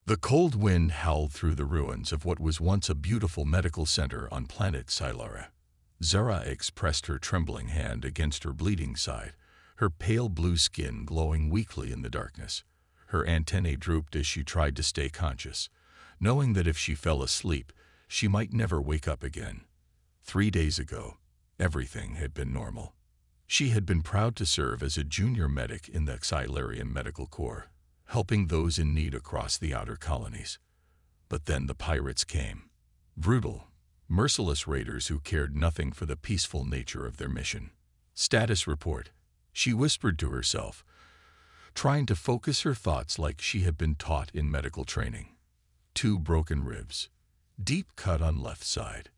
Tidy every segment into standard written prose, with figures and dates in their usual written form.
The cold wind howled through the ruins of what was once a beautiful medical center on planet Silara. Zara X pressed her trembling hand against her bleeding side, her pale blue skin glowing weakly in the darkness. Her antennae drooped as she tried to stay conscious, knowing that if she fell asleep, she might never wake up again. 3 days ago, everything had been normal. She had been proud to serve as a junior medic in the Xylarian Medical Corps, helping those in need across the outer colonies. But then the pirates came. Brutal, merciless raiders who cared nothing for the peaceful nature of their mission. Status report, she whispered to herself, trying to focus her thoughts like she had been taught in medical training. 2 broken ribs, deep cut on left side,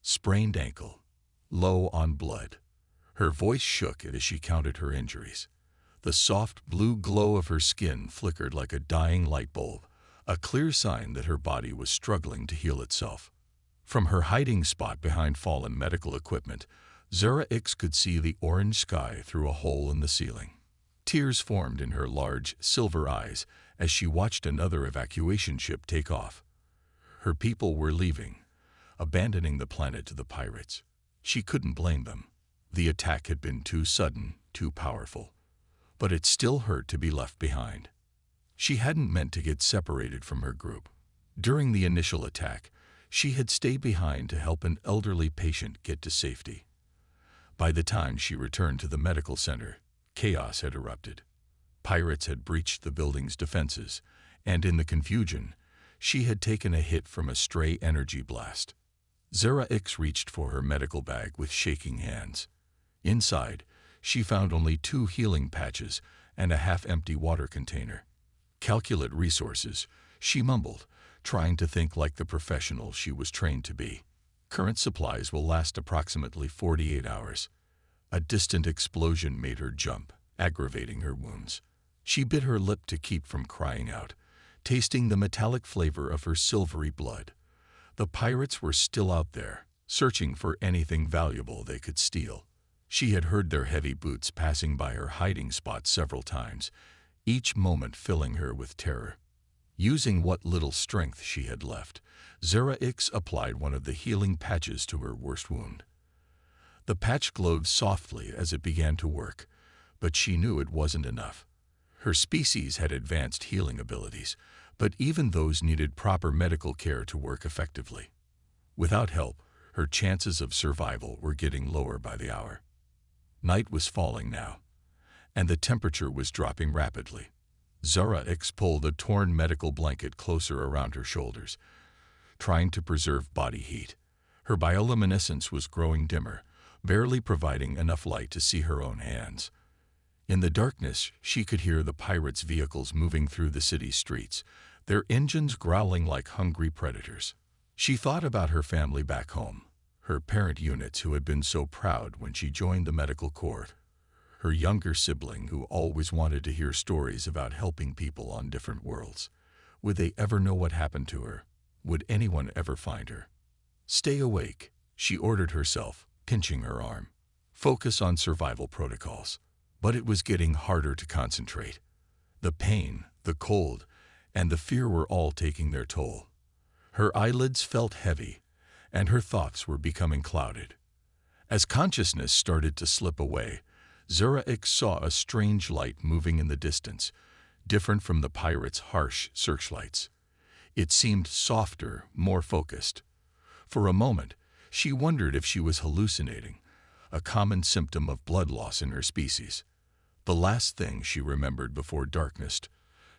sprained ankle, low on blood. Her voice shook as she counted her injuries. The soft blue glow of her skin flickered like a dying light bulb, a clear sign that her body was struggling to heal itself. From her hiding spot behind fallen medical equipment, Zara X could see the orange sky through a hole in the ceiling. Tears formed in her large, silver eyes as she watched another evacuation ship take off. Her people were leaving, abandoning the planet to the pirates. She couldn't blame them. The attack had been too sudden, too powerful. But it still hurt to be left behind. She hadn't meant to get separated from her group. During the initial attack, she had stayed behind to help an elderly patient get to safety. By the time she returned to the medical center, chaos had erupted. Pirates had breached the building's defenses, and in the confusion, she had taken a hit from a stray energy blast. Zara X reached for her medical bag with shaking hands. Inside, she found only 2 healing patches and a half-empty water container. Calculate resources, she mumbled, trying to think like the professional she was trained to be. Current supplies will last approximately 48 hours. A distant explosion made her jump, aggravating her wounds. She bit her lip to keep from crying out, tasting the metallic flavor of her silvery blood. The pirates were still out there, searching for anything valuable they could steal. She had heard their heavy boots passing by her hiding spot several times, each moment filling her with terror. Using what little strength she had left, Zara X applied one of the healing patches to her worst wound. The patch glowed softly as it began to work, but she knew it wasn't enough. Her species had advanced healing abilities, but even those needed proper medical care to work effectively. Without help, her chances of survival were getting lower by the hour. Night was falling now, and the temperature was dropping rapidly. Zara X pulled a torn medical blanket closer around her shoulders, trying to preserve body heat. Her bioluminescence was growing dimmer, barely providing enough light to see her own hands. In the darkness, she could hear the pirates' vehicles moving through the city's streets, their engines growling like hungry predators. She thought about her family back home, her parent units who had been so proud when she joined the medical corps, her younger sibling who always wanted to hear stories about helping people on different worlds. Would they ever know what happened to her? Would anyone ever find her? Stay awake, she ordered herself, pinching her arm. Focus on survival protocols. But it was getting harder to concentrate. The pain, the cold, and the fear were all taking their toll. Her eyelids felt heavy, and her thoughts were becoming clouded. As consciousness started to slip away, Zara X saw a strange light moving in the distance, different from the pirates' harsh searchlights. It seemed softer, more focused. For a moment, she wondered if she was hallucinating, a common symptom of blood loss in her species. The last thing she remembered before darkness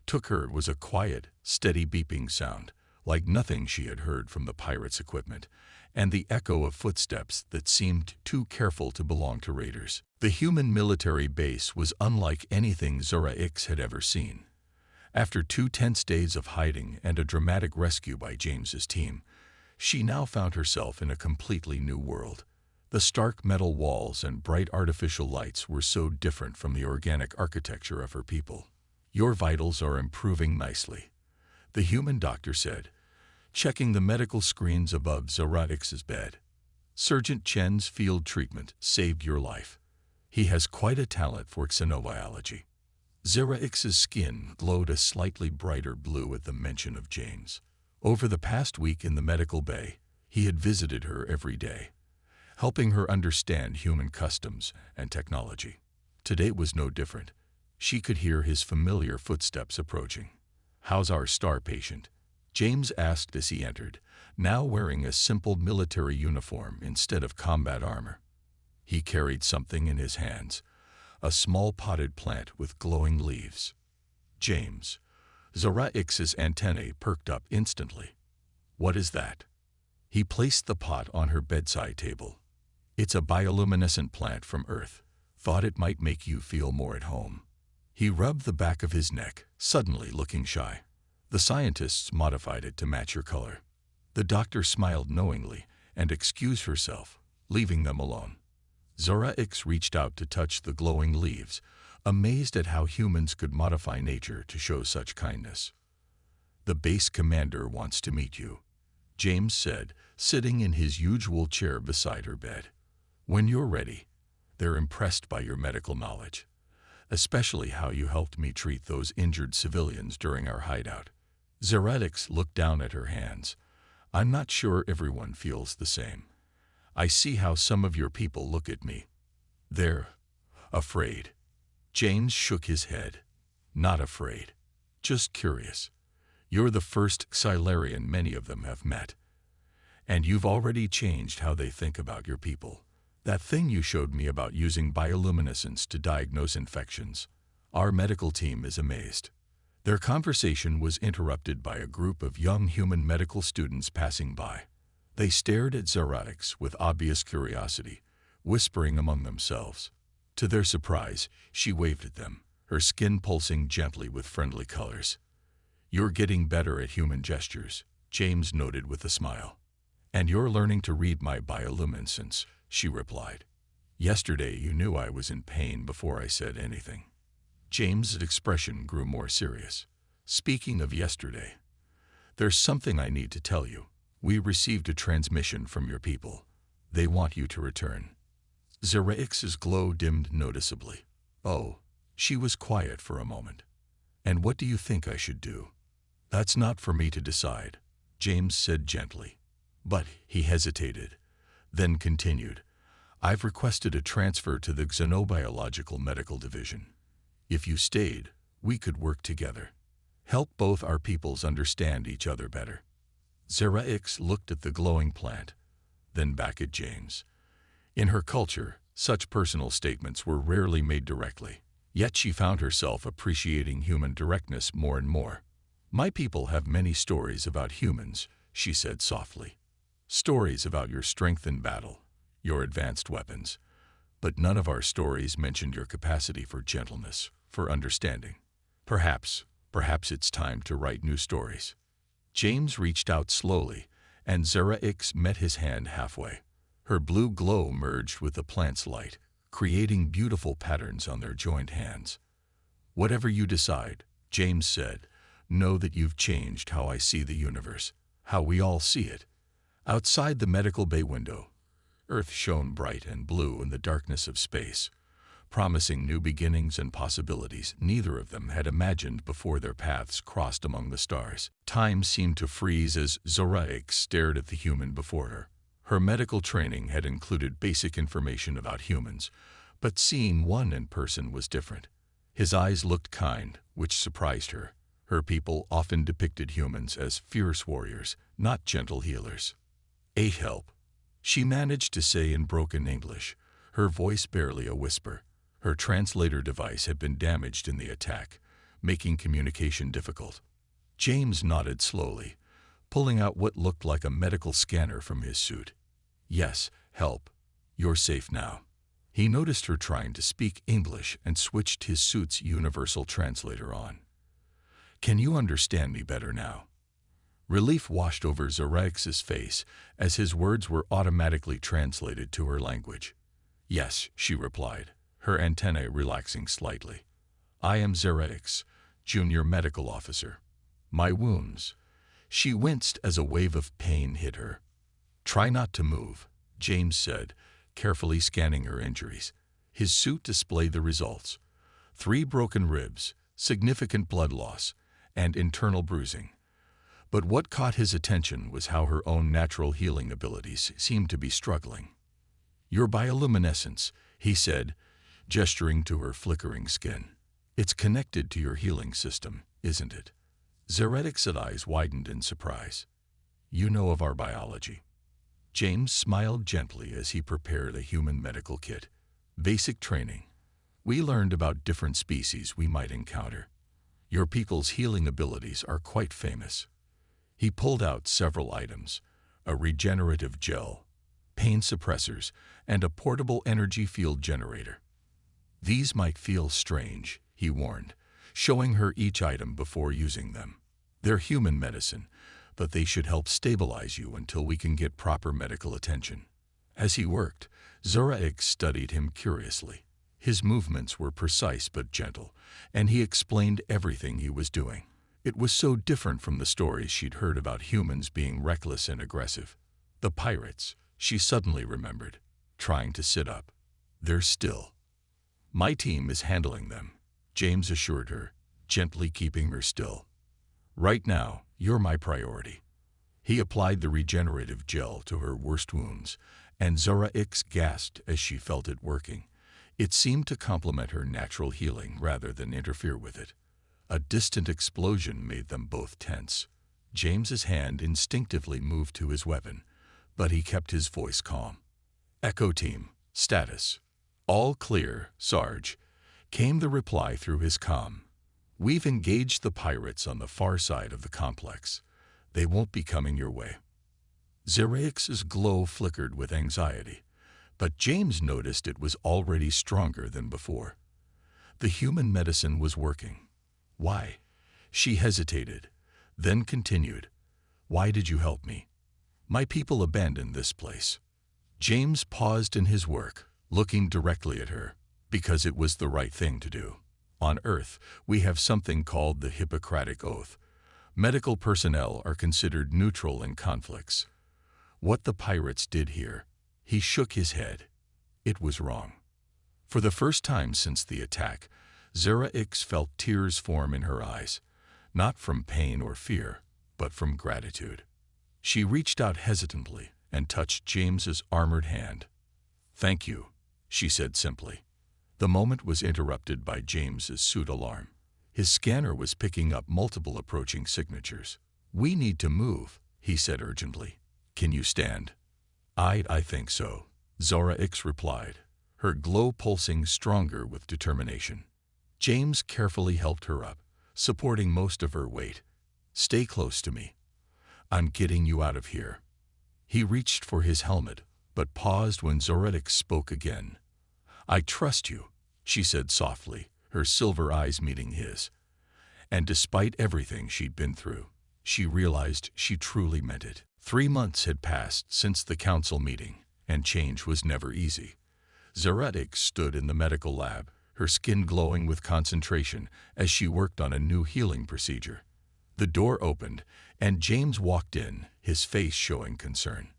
took her was a quiet, steady beeping sound, like nothing she had heard from the pirates' equipment, and the echo of footsteps that seemed too careful to belong to raiders. The human military base was unlike anything Zara X had ever seen. After 2 tense days of hiding and a dramatic rescue by James's team, she now found herself in a completely new world. The stark metal walls and bright artificial lights were so different from the organic architecture of her people. "Your vitals are improving nicely," the human doctor said, checking the medical screens above Zara X's bed. "Sergeant Chen's field treatment saved your life. He has quite a talent for xenobiology." Xeraix's skin glowed a slightly brighter blue at the mention of James. Over the past week in the medical bay, he had visited her every day, helping her understand human customs and technology. Today was no different. She could hear his familiar footsteps approaching. "How's our star patient?" James asked as he entered, now wearing a simple military uniform instead of combat armor. He carried something in his hands, a small potted plant with glowing leaves. James. Xeraix's antennae perked up instantly. "What is that?" He placed the pot on her bedside table. "It's a bioluminescent plant from Earth. Thought it might make you feel more at home." He rubbed the back of his neck, suddenly looking shy. "The scientists modified it to match your color." The doctor smiled knowingly and excused herself, leaving them alone. Xeraix reached out to touch the glowing leaves, amazed at how humans could modify nature to show such kindness. "The base commander wants to meet you," James said, sitting in his usual chair beside her bed. "When you're ready. They're impressed by your medical knowledge, especially how you helped me treat those injured civilians during our hideout." Xeraix looked down at her hands. "I'm not sure everyone feels the same. I see how some of your people look at me. They're afraid." James shook his head. "Not afraid. Just curious. You're the first Xylarian many of them have met. And you've already changed how they think about your people. That thing you showed me about using bioluminescence to diagnose infections. Our medical team is amazed." Their conversation was interrupted by a group of young human medical students passing by. They stared at Xeraix with obvious curiosity, whispering among themselves. To their surprise, she waved at them, her skin pulsing gently with friendly colors. "You're getting better at human gestures," James noted with a smile. "And you're learning to read my bioluminescence," she replied. "Yesterday you knew I was in pain before I said anything." James's expression grew more serious. "Speaking of yesterday, there's something I need to tell you. We received a transmission from your people. They want you to return." Xeraix's glow dimmed noticeably. "Oh." She was quiet for a moment. "And what do you think I should do?" "That's not for me to decide," James said gently. But he hesitated, then continued. "I've requested a transfer to the Xenobiological Medical Division. If you stayed, we could work together. Help both our peoples understand each other better." Xeraix looked at the glowing plant, then back at James. In her culture, such personal statements were rarely made directly, yet she found herself appreciating human directness more and more. "My people have many stories about humans," she said softly. "Stories about your strength in battle, your advanced weapons. But none of our stories mentioned your capacity for gentleness, for understanding. Perhaps it's time to write new stories." James reached out slowly, and Xeraix met his hand halfway. Her blue glow merged with the plant's light, creating beautiful patterns on their joined hands. "Whatever you decide," James said, "know that you've changed how I see the universe, how we all see it." Outside the medical bay window, Earth shone bright and blue in the darkness of space, promising new beginnings and possibilities neither of them had imagined before their paths crossed among the stars. Time seemed to freeze as Xeraix stared at the human before her. Her medical training had included basic information about humans, but seeing one in person was different. His eyes looked kind, which surprised her. Her people often depicted humans as fierce warriors, not gentle healers. "Ate help," she managed to say in broken English, her voice barely a whisper. Her translator device had been damaged in the attack, making communication difficult. James nodded slowly, pulling out what looked like a medical scanner from his suit. "Yes, help. You're safe now." He noticed her trying to speak English and switched his suit's universal translator on. "Can you understand me better now?" Relief washed over Xeraix's face as his words were automatically translated to her language. "Yes," she replied, her antennae relaxing slightly. "I am Xeraix, junior medical officer. My wounds." She winced as a wave of pain hit her. "Try not to move," James said, carefully scanning her injuries. His suit displayed the results. 3 broken ribs, significant blood loss, and internal bruising. But what caught his attention was how her own natural healing abilities seemed to be struggling. "Your bioluminescence," he said, gesturing to her flickering skin. "It's connected to your healing system, isn't it?" Zeretic's eyes widened in surprise. "You know of our biology." James smiled gently as he prepared a human medical kit. "Basic training. We learned about different species we might encounter. Your people's healing abilities are quite famous." He pulled out several items: a regenerative gel, pain suppressors, and a portable energy field generator. "These might feel strange," he warned, showing her each item before using them. "They're human medicine, but they should help stabilize you until we can get proper medical attention." As he worked, Zora studied him curiously. His movements were precise but gentle, and he explained everything he was doing. It was so different from the stories she'd heard about humans being reckless and aggressive. The pirates, she suddenly remembered, trying to sit up. "They're still." "My team is handling them," James assured her, gently keeping her still. "Right now, you're my priority." He applied the regenerative gel to her worst wounds, and Zora gasped as she felt it working. It seemed to complement her natural healing rather than interfere with it. A distant explosion made them both tense. James's hand instinctively moved to his weapon, but he kept his voice calm. "Echo Team, status." "All clear, Sarge," came the reply through his comm. "We've engaged the pirates on the far side of the complex. They won't be coming your way." Zeraix's glow flickered with anxiety, but James noticed it was already stronger than before. The human medicine was working. "Why?" She hesitated, then continued. "Why did you help me? My people abandoned this place." James paused in his work, looking directly at her, "Because it was the right thing to do. On Earth, we have something called the Hippocratic Oath. Medical personnel are considered neutral in conflicts. What the pirates did here," he shook his head, "it was wrong." For the first time since the attack, Zeraix felt tears form in her eyes, not from pain or fear, but from gratitude. She reached out hesitantly and touched James's armored hand. "Thank you," she said simply. The moment was interrupted by James's suit alarm. His scanner was picking up multiple approaching signatures. "We need to move," he said urgently. "Can you stand?" I think so," Zeraix replied, her glow pulsing stronger with determination. James carefully helped her up, supporting most of her weight. "Stay close to me. I'm getting you out of here." He reached for his helmet, but paused when Zeraix spoke again. "I trust you," she said softly, her silver eyes meeting his. And despite everything she'd been through, she realized she truly meant it. 3 months had passed since the council meeting, and change was never easy. Zeraix stood in the medical lab, her skin glowing with concentration as she worked on a new healing procedure. The door opened, and James walked in, his face showing concern.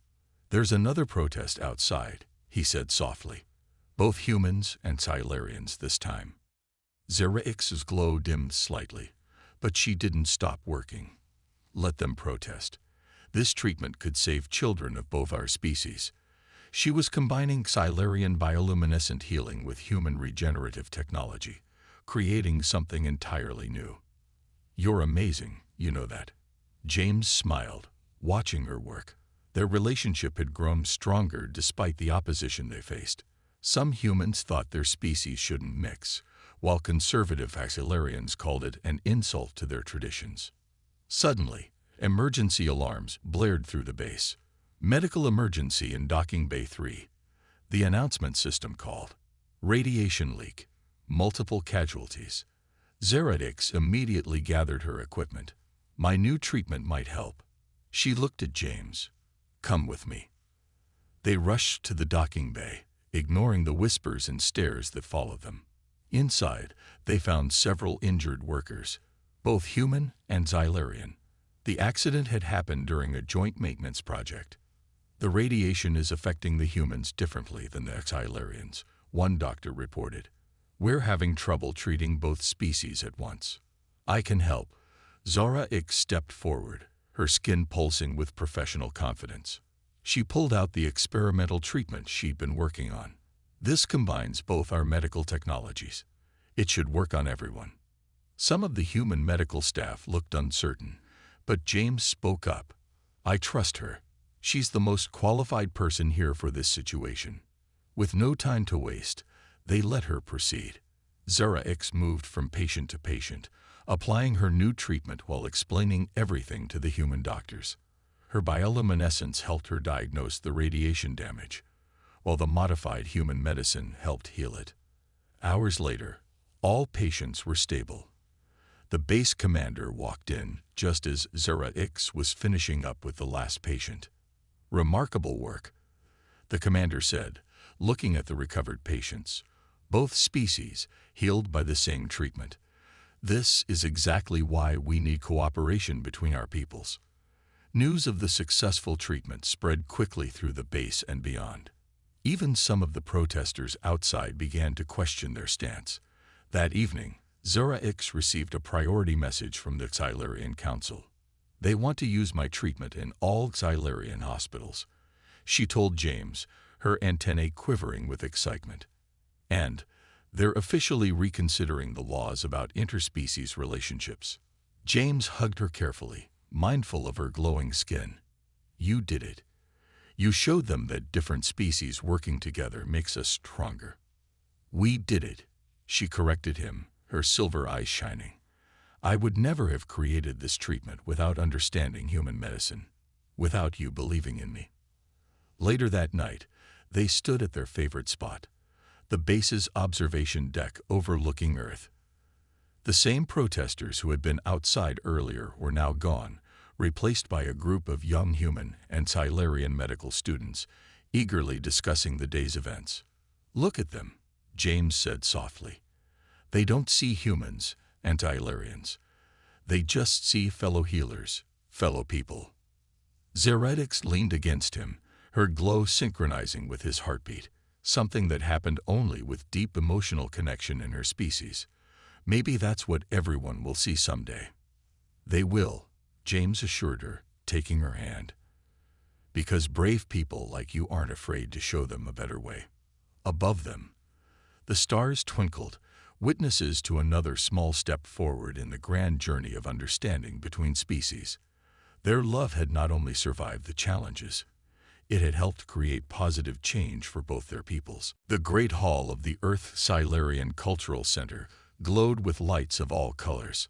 "There's another protest outside," he said softly. "Both humans and Silurians this time." Zeraix's glow dimmed slightly, but she didn't stop working. "Let them protest. This treatment could save children of both our species." She was combining Silurian bioluminescent healing with human regenerative technology, creating something entirely new. "You're amazing, you know that." James smiled, watching her work. Their relationship had grown stronger despite the opposition they faced. Some humans thought their species shouldn't mix, while conservative Silurians called it an insult to their traditions. Suddenly, emergency alarms blared through the base. "Medical emergency in Docking Bay 3. The announcement system called. Radiation leak. Multiple casualties." Zeraix immediately gathered her equipment. "My new treatment might help." She looked at James. "Come with me." They rushed to the docking bay, ignoring the whispers and stares that followed them. Inside, they found several injured workers, both human and Silurian. The accident had happened during a joint maintenance project. "The radiation is affecting the humans differently than the Silurians," one doctor reported. We're having trouble treating both species at once. I can help. Zara X stepped forward, her skin pulsing with professional confidence. She pulled out the experimental treatment she'd been working on. This combines both our medical technologies. It should work on everyone. Some of the human medical staff looked uncertain, but James spoke up. I trust her. She's the most qualified person here for this situation. With no time to waste, they let her proceed. Zara X moved from patient to patient, applying her new treatment while explaining everything to the human doctors. Her bioluminescence helped her diagnose the radiation damage, while the modified human medicine helped heal it. Hours later, all patients were stable. The base commander walked in just as Zara X was finishing up with the last patient. Remarkable work, the commander said, looking at the recovered patients. Both species healed by the same treatment. This is exactly why we need cooperation between our peoples. News of the successful treatment spread quickly through the base and beyond. Even some of the protesters outside began to question their stance. That evening, Zara X received a priority message from the Xylarian Council. They want to use my treatment in all Xylarian hospitals, she told James, her antennae quivering with excitement. And they're officially reconsidering the laws about interspecies relationships. James hugged her carefully, mindful of her glowing skin. You did it. You showed them that different species working together makes us stronger. We did it, she corrected him, her silver eyes shining. I would never have created this treatment without understanding human medicine, without you believing in me. Later that night, they stood at their favorite spot, the base's observation deck overlooking Earth. The same protesters who had been outside earlier were now gone, replaced by a group of young human and Xylarian medical students, eagerly discussing the day's events. Look at them, James said softly. They don't see humans and Xylarians. They just see fellow healers, fellow people. Zeretix leaned against him, her glow synchronizing with his heartbeat, something that happened only with deep emotional connection in her species. Maybe that's what everyone will see someday. They will, James assured her, taking her hand. Because brave people like you aren't afraid to show them a better way. Above them, the stars twinkled, witnesses to another small step forward in the grand journey of understanding between species. Their love had not only survived the challenges, it had helped create positive change for both their peoples. The great hall of the Earth Xylarian Cultural Center glowed with lights of all colors.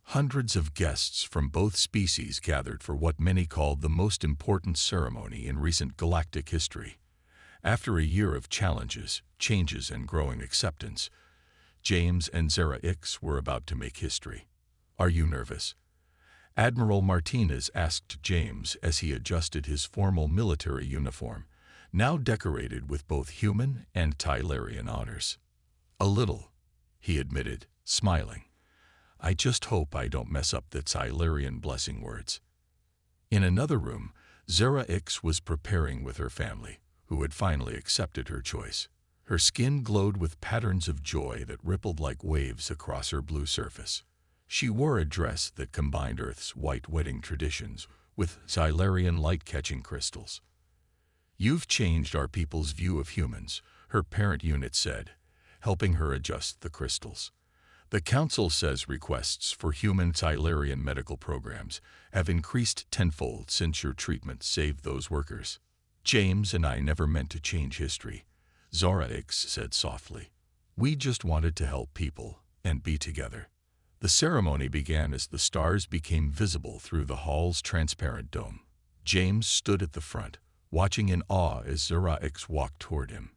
Hundreds of guests from both species gathered for what many called the most important ceremony in recent galactic history. After a year of challenges, changes, and growing acceptance, James and Zara X were about to make history. Are you nervous? Admiral Martinez asked James as he adjusted his formal military uniform, now decorated with both human and Xylarian honors. A little, he admitted, smiling. I just hope I don't mess up the Xylarian blessing words. In another room, Zara X was preparing with her family, who had finally accepted her choice. Her skin glowed with patterns of joy that rippled like waves across her blue surface. She wore a dress that combined Earth's white wedding traditions with Xylarian light-catching crystals. You've changed our people's view of humans, her parent unit said, helping her adjust the crystals. The Council says requests for human Xylarian medical programs have increased tenfold since your treatment saved those workers. James and I never meant to change history, Zara X said softly. We just wanted to help people and be together. The ceremony began as the stars became visible through the hall's transparent dome. James stood at the front, watching in awe as Zara X walked toward him.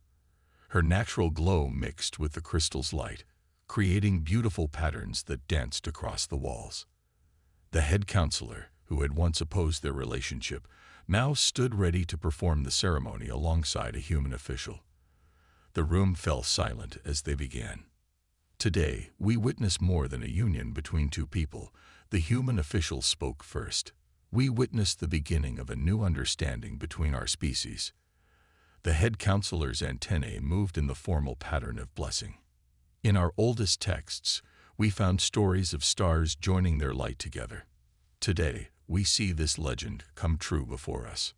Her natural glow mixed with the crystal's light, creating beautiful patterns that danced across the walls. The head counselor, who had once opposed their relationship, now stood ready to perform the ceremony alongside a human official. The room fell silent as they began. Today, we witness more than a union between two people, the human official spoke first. We witness the beginning of a new understanding between our species. The head counselor's antennae moved in the formal pattern of blessing. In our oldest texts, we found stories of stars joining their light together. Today, we see this legend come true before us.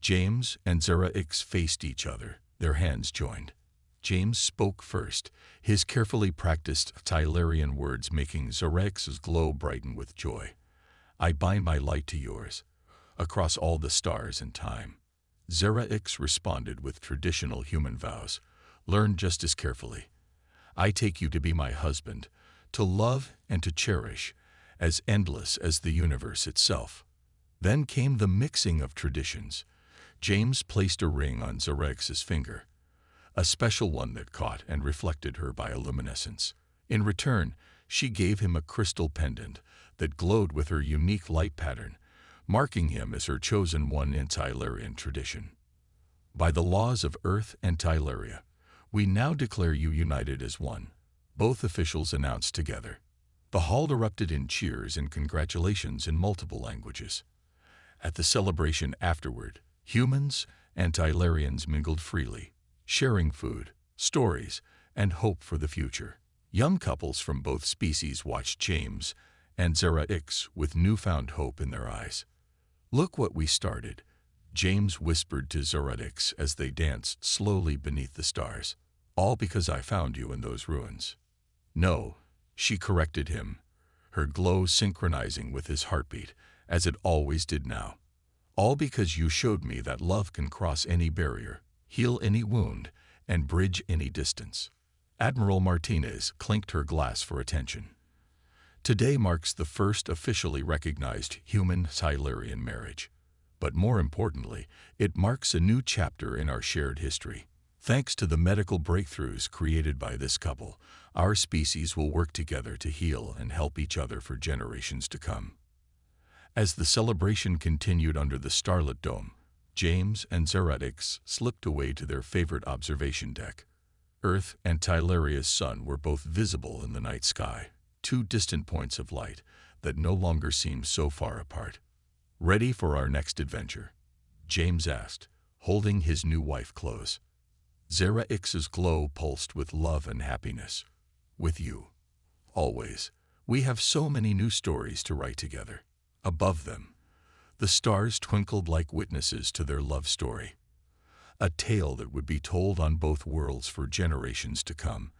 James and Zerah-X faced each other, their hands joined. James spoke first, his carefully practiced Tylerian words making Zerah-X's glow brighten with joy. "I bind my light to yours, across all the stars and time." Zerah-X responded with traditional human vows, learned just as carefully. "I take you to be my husband, to love and to cherish, as endless as the universe itself." Then came the mixing of traditions. James placed a ring on Zerah-X's finger, a special one that caught and reflected her bioluminescence. In return, she gave him a crystal pendant that glowed with her unique light pattern, marking him as her chosen one in Tylerian tradition. "By the laws of Earth and Tyleria, we now declare you united as one," both officials announced together. The hall erupted in cheers and congratulations in multiple languages. At the celebration afterward, humans and Tylerians mingled freely, sharing food, stories, and hope for the future. Young couples from both species watched James and Zerah-X with newfound hope in their eyes. "Look what we started," James whispered to Zerah-X as they danced slowly beneath the stars. "All because I found you in those ruins." "No," she corrected him, her glow synchronizing with his heartbeat, as it always did now. "All because you showed me that love can cross any barrier, heal any wound, and bridge any distance." Admiral Martinez clinked her glass for attention. Today marks the first officially recognized human-Tylerian marriage. But more importantly, it marks a new chapter in our shared history. Thanks to the medical breakthroughs created by this couple, our species will work together to heal and help each other for generations to come. As the celebration continued under the starlit dome, James and Zerah-X slipped away to their favorite observation deck. Earth and Tyleria's sun were both visible in the night sky, two distant points of light that no longer seemed so far apart. "Ready for our next adventure?" James asked, holding his new wife close. Zerah-X's glow pulsed with love and happiness. "With you. Always. We have so many new stories to write together." Above them, the stars twinkled like witnesses to their love story. A tale that would be told on both worlds for generations to come,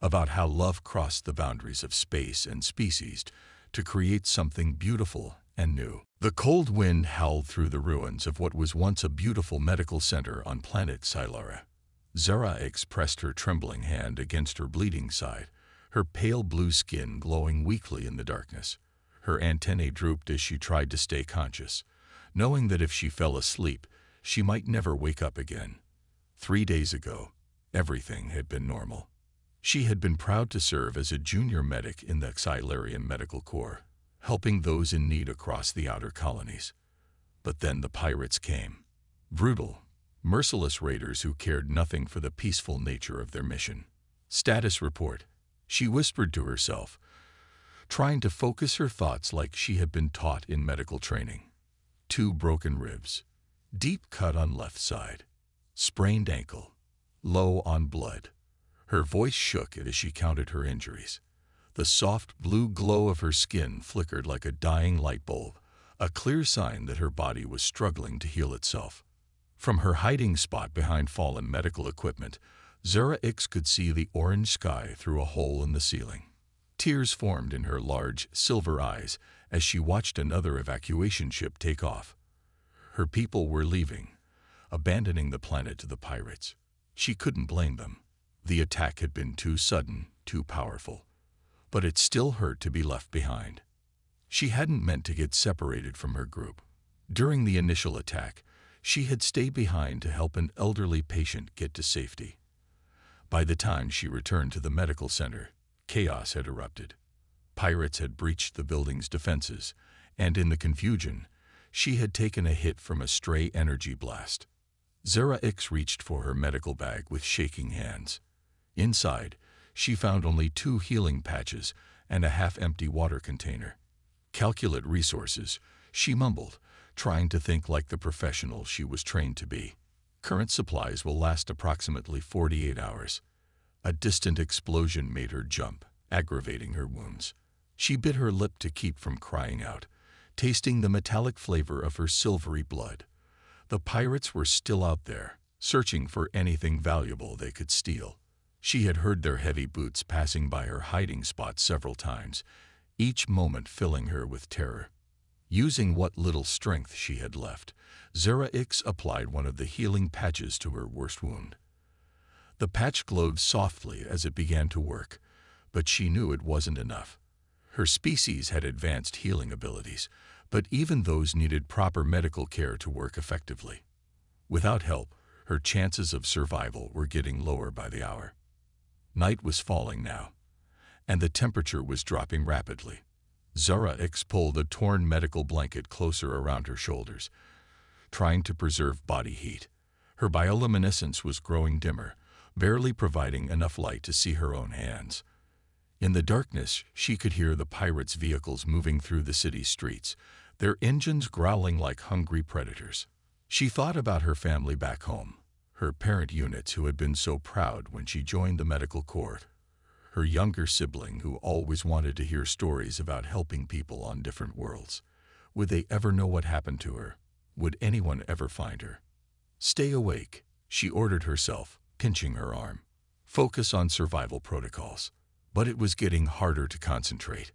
about how love crossed the boundaries of space and species to create something beautiful and new. The cold wind howled through the ruins of what was once a beautiful medical center on planet Tyleria. Zerah-X pressed her trembling hand against her bleeding side, her pale blue skin glowing weakly in the darkness. Her antennae drooped as she tried to stay conscious, knowing that if she fell asleep, she might never wake up again. 3 days ago, everything had been normal. She had been proud to serve as a junior medic in the Tylerian Medical Corps, helping those in need across the outer colonies. But then the pirates came. Brutal, merciless raiders who cared nothing for the peaceful nature of their mission. "Status report," she whispered to herself, trying to focus her thoughts like she had been taught in medical training. 2 broken ribs, deep cut on left side, sprained ankle, low on blood. Her voice shook as she counted her injuries. The soft blue glow of her skin flickered like a dying light bulb, a clear sign that her body was struggling to heal itself. From her hiding spot behind fallen medical equipment, Zerah-X could see the orange sky through a hole in the ceiling. Tears formed in her large, silver eyes as she watched another evacuation ship take off. Her people were leaving, abandoning the planet to the pirates. She couldn't blame them. The attack had been too sudden, too powerful. But it still hurt to be left behind. She hadn't meant to get separated from her group. During the initial attack, she had stayed behind to help an elderly patient get to safety. By the time she returned to the medical center, chaos had erupted. Pirates had breached the building's defenses, and in the confusion, she had taken a hit from a stray energy blast. Zerah-X reached for her medical bag with shaking hands. Inside, she found only 2 healing patches and a half-empty water container. "Calculate resources," she mumbled, trying to think like the professional she was trained to be. "Current supplies will last approximately 48 hours. A distant explosion made her jump, aggravating her wounds. She bit her lip to keep from crying out, tasting the metallic flavor of her silvery blood. The pirates were still out there, searching for anything valuable they could steal. She had heard their heavy boots passing by her hiding spot several times, each moment filling her with terror. Using what little strength she had left, Zera applied one of the healing patches to her worst wound. The patch glowed softly as it began to work, but she knew it wasn't enough. Her species had advanced healing abilities, but even those needed proper medical care to work effectively. Without help, her chances of survival were getting lower by the hour. Night was falling now, and the temperature was dropping rapidly. Zara pulled a torn medical blanket closer around her shoulders, trying to preserve body heat. Her bioluminescence was growing dimmer, barely providing enough light to see her own hands. In the darkness, she could hear the pirates' vehicles moving through the city's streets, their engines growling like hungry predators. She thought about her family back home, her parent units who had been so proud when she joined the medical corps, her younger sibling who always wanted to hear stories about helping people on different worlds. Would they ever know what happened to her? Would anyone ever find her? Stay awake, she ordered herself, pinching her arm. Focus on survival protocols. But it was getting harder to concentrate.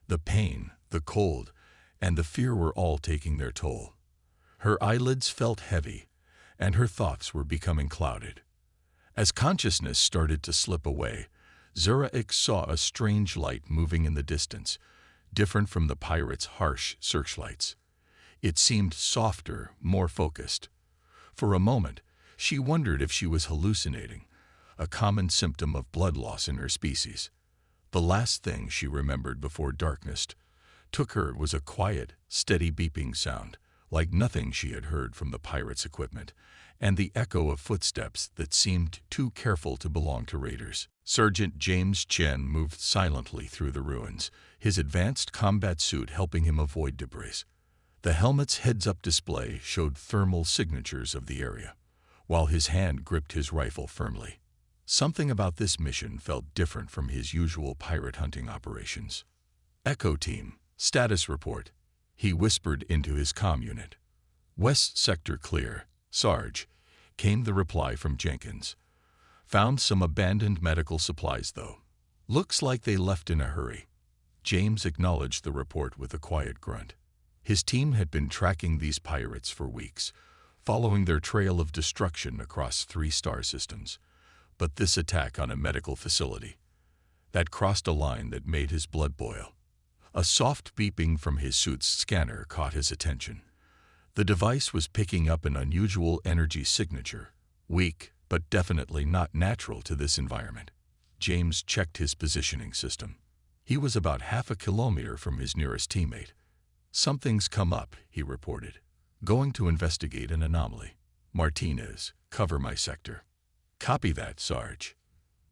The pain, the cold, and the fear were all taking their toll. Her eyelids felt heavy, and her thoughts were becoming clouded. As consciousness started to slip away, Zera saw a strange light moving in the distance, different from the pirates' harsh searchlights. It seemed softer, more focused. For a moment, she wondered if she was hallucinating, a common symptom of blood loss in her species. The last thing she remembered before darkness took her was a quiet, steady beeping sound, like nothing she had heard from the pirates' equipment, and the echo of footsteps that seemed too careful to belong to raiders. Sergeant James Chen moved silently through the ruins, his advanced combat suit helping him avoid debris. The helmet's heads-up display showed thermal signatures of the area, while his hand gripped his rifle firmly. Something about this mission felt different from his usual pirate hunting operations. Echo Team, status report, he whispered into his comm unit. West Sector clear, Sarge, came the reply from Jenkins. Found some abandoned medical supplies though. Looks like they left in a hurry. James acknowledged the report with a quiet grunt. His team had been tracking these pirates for weeks, following their trail of destruction across 3 star systems. But this attack on a medical facility, that crossed a line that made his blood boil. A soft beeping from his suit's scanner caught his attention. The device was picking up an unusual energy signature, weak, but definitely not natural to this environment. James checked his positioning system. He was about half a kilometer from his nearest teammate. Something's come up, he reported. Going to investigate an anomaly. Martinez, cover my sector. Copy that, Sarge.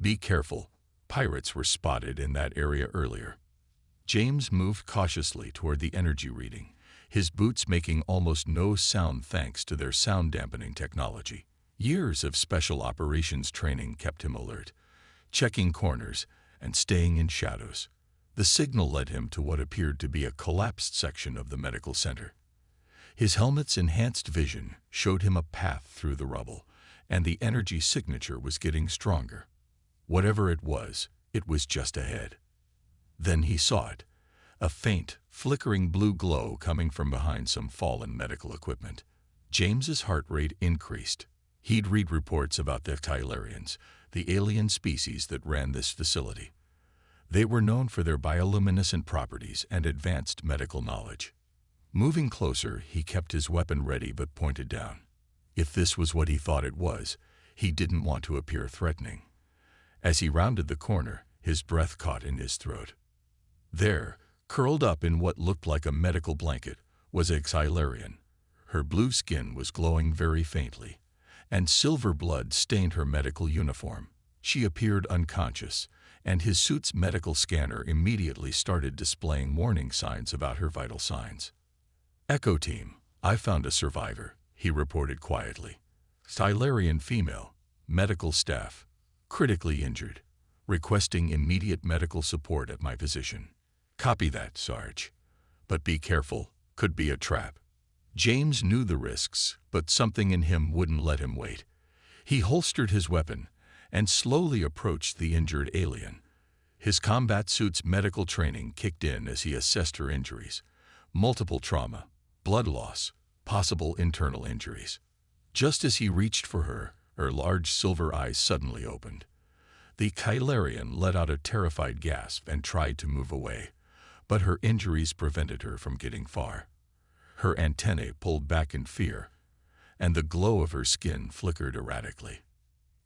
Be careful. Pirates were spotted in that area earlier. James moved cautiously toward the energy reading, his boots making almost no sound thanks to their sound-dampening technology. Years of special operations training kept him alert, checking corners and staying in shadows. The signal led him to what appeared to be a collapsed section of the medical center. His helmet's enhanced vision showed him a path through the rubble, and the energy signature was getting stronger. Whatever it was just ahead. Then he saw it, a faint, flickering blue glow coming from behind some fallen medical equipment. James's heart rate increased. He'd read reports about the Tylarians, the alien species that ran this facility. They were known for their bioluminescent properties and advanced medical knowledge. Moving closer, he kept his weapon ready but pointed down. If this was what he thought it was, he didn't want to appear threatening. As he rounded the corner, his breath caught in his throat. There, curled up in what looked like a medical blanket, was a Xylarian. Her blue skin was glowing very faintly, and silver blood stained her medical uniform. She appeared unconscious, and his suit's medical scanner immediately started displaying warning signs about her vital signs. Echo Team, I found a survivor, he reported quietly. Xylarian female, medical staff, critically injured. Requesting immediate medical support at my position. Copy that, Sarge. But be careful, could be a trap. James knew the risks, but something in him wouldn't let him wait. He holstered his weapon and slowly approached the injured alien. His combat suit's medical training kicked in as he assessed her injuries. Multiple trauma, blood loss, possible internal injuries. Just as he reached for her large silver eyes suddenly opened. The Kylarian let out a terrified gasp and tried to move away, but her injuries prevented her from getting far. Her antennae pulled back in fear, and the glow of her skin flickered erratically.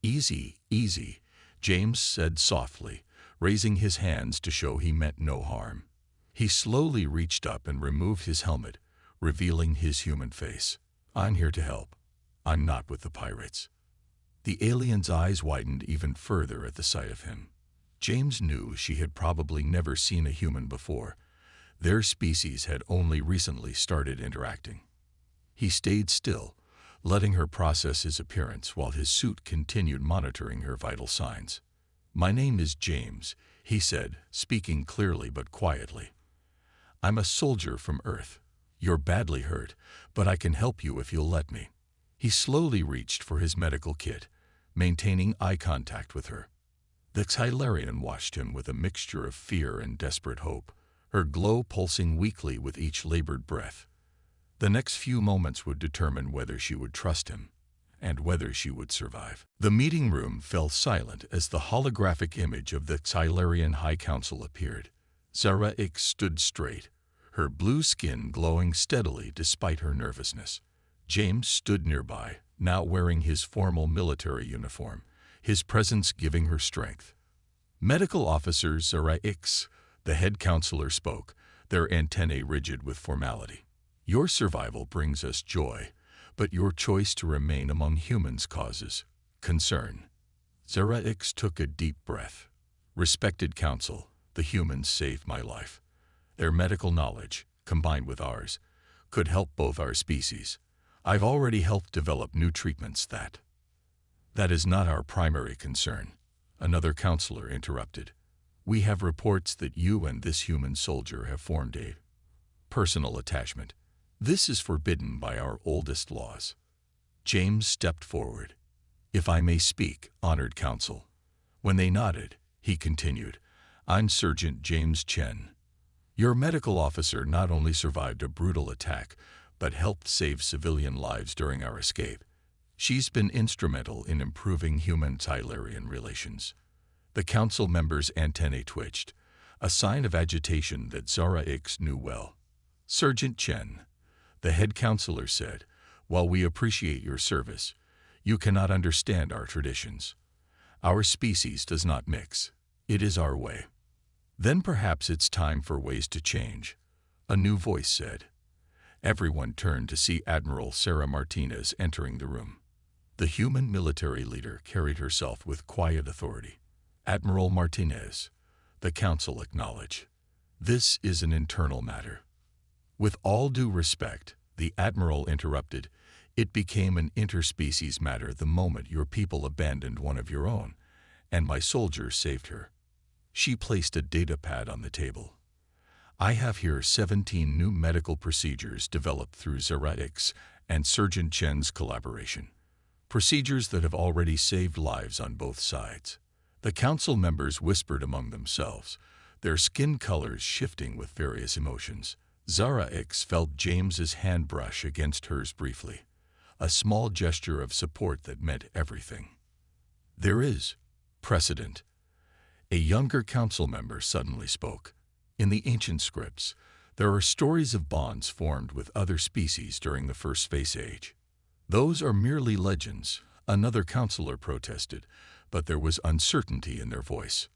"Easy, easy," James said softly, raising his hands to show he meant no harm. He slowly reached up and removed his helmet, revealing his human face. "I'm here to help. I'm not with the pirates." The alien's eyes widened even further at the sight of him. James knew she had probably never seen a human before. Their species had only recently started interacting. He stayed still, letting her process his appearance while his suit continued monitoring her vital signs. "My name is James," he said, speaking clearly but quietly. "I'm a soldier from Earth. You're badly hurt, but I can help you if you'll let me." He slowly reached for his medical kit, maintaining eye contact with her. The Kylarian watched him with a mixture of fear and desperate hope, her glow pulsing weakly with each labored breath. The next few moments would determine whether she would trust him, and whether she would survive. The meeting room fell silent as the holographic image of the Kylarian High Council appeared. Zara X stood straight, her blue skin glowing steadily despite her nervousness. James stood nearby, now wearing his formal military uniform, his presence giving her strength. "Medical Officer Zara X," the head counselor spoke, their antennae rigid with formality. "Your survival brings us joy, but your choice to remain among humans causes concern." Zara X took a deep breath. "Respected Council, the humans saved my life. Their medical knowledge, combined with ours, could help both our species. I've already helped develop new treatments that is not our primary concern," another counselor interrupted. "We have reports that you and this human soldier have formed a personal attachment. This is forbidden by our oldest laws." James stepped forward. "If I may speak, honored council." When they nodded, he continued, "I'm Sergeant James Chen. Your medical officer not only survived a brutal attack, but helped save civilian lives during our escape. She's been instrumental in improving human-Kylarian relations." The council members' antennae twitched, a sign of agitation that Zara X knew well. "Sergeant Chen," the head counselor said, "while we appreciate your service, you cannot understand our traditions. Our species does not mix. It is our way." "Then perhaps it's time for ways to change," a new voice said. Everyone turned to see Admiral Sarah Martinez entering the room. The human military leader carried herself with quiet authority. "Admiral Martinez," the council acknowledged, "this is an internal matter." With all due respect, the admiral interrupted, "It became an interspecies matter the moment your people abandoned one of your own, and my soldiers saved her." She placed a data pad on the table. "I have here 17 new medical procedures developed through Zara X and Sergeant Chen's collaboration. Procedures that have already saved lives on both sides." The council members whispered among themselves, their skin colors shifting with various emotions. Zara X felt James's hand brush against hers briefly, a small gesture of support that meant everything. "There is precedent," a younger council member suddenly spoke. "In the ancient scripts, there are stories of bonds formed with other species during the First Space Age. Those are merely legends," another counselor protested, but there was uncertainty in their voice.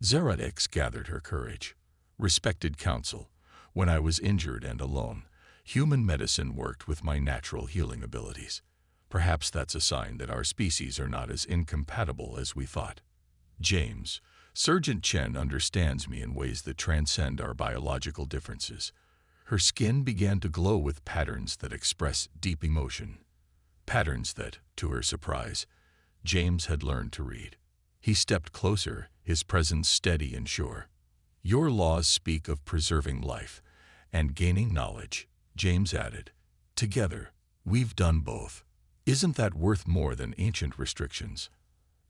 Zara X gathered her courage. "Respected council, when I was injured and alone, human medicine worked with my natural healing abilities. Perhaps that's a sign that our species are not as incompatible as we thought. James, Sergeant Chen understands me in ways that transcend our biological differences." Her skin began to glow with patterns that express deep emotion. Patterns that, to her surprise, James had learned to read. He stepped closer, his presence steady and sure. "Your laws speak of preserving life and gaining knowledge," James added. "Together, we've done both. Isn't that worth more than ancient restrictions?"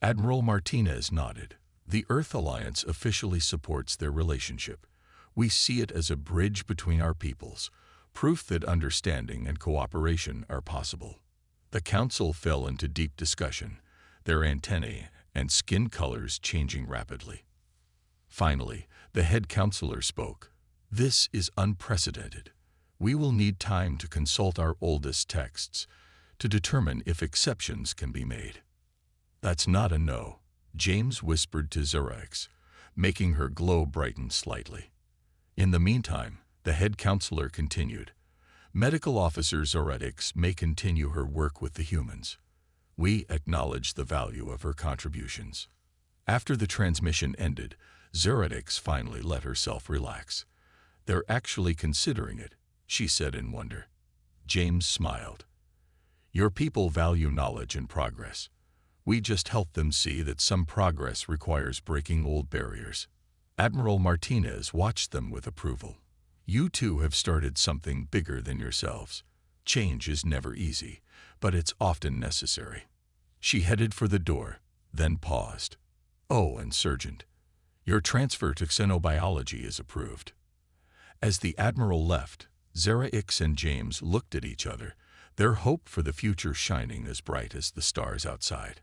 Admiral Martinez nodded. "The Earth Alliance officially supports their relationship. We see it as a bridge between our peoples, proof that understanding and cooperation are possible." The council fell into deep discussion, their antennae and skin colors changing rapidly. Finally, the head counselor spoke. "This is unprecedented. We will need time to consult our oldest texts to determine if exceptions can be made." "That's not a no," James whispered to Zerix, making her glow brighten slightly. In the meantime, the head counselor continued. "Medical Officer Zoretix may continue her work with the humans. We acknowledge the value of her contributions." After the transmission ended, Zoretix finally let herself relax. "They're actually considering it," she said in wonder. James smiled. "Your people value knowledge and progress. We just help them see that some progress requires breaking old barriers." Admiral Martinez watched them with approval. "You two have started something bigger than yourselves. Change is never easy, but it's often necessary." She headed for the door, then paused. "Oh, and Sergeant, your transfer to xenobiology is approved." As the Admiral left, Zerix and James looked at each other, their hope for the future shining as bright as the stars outside.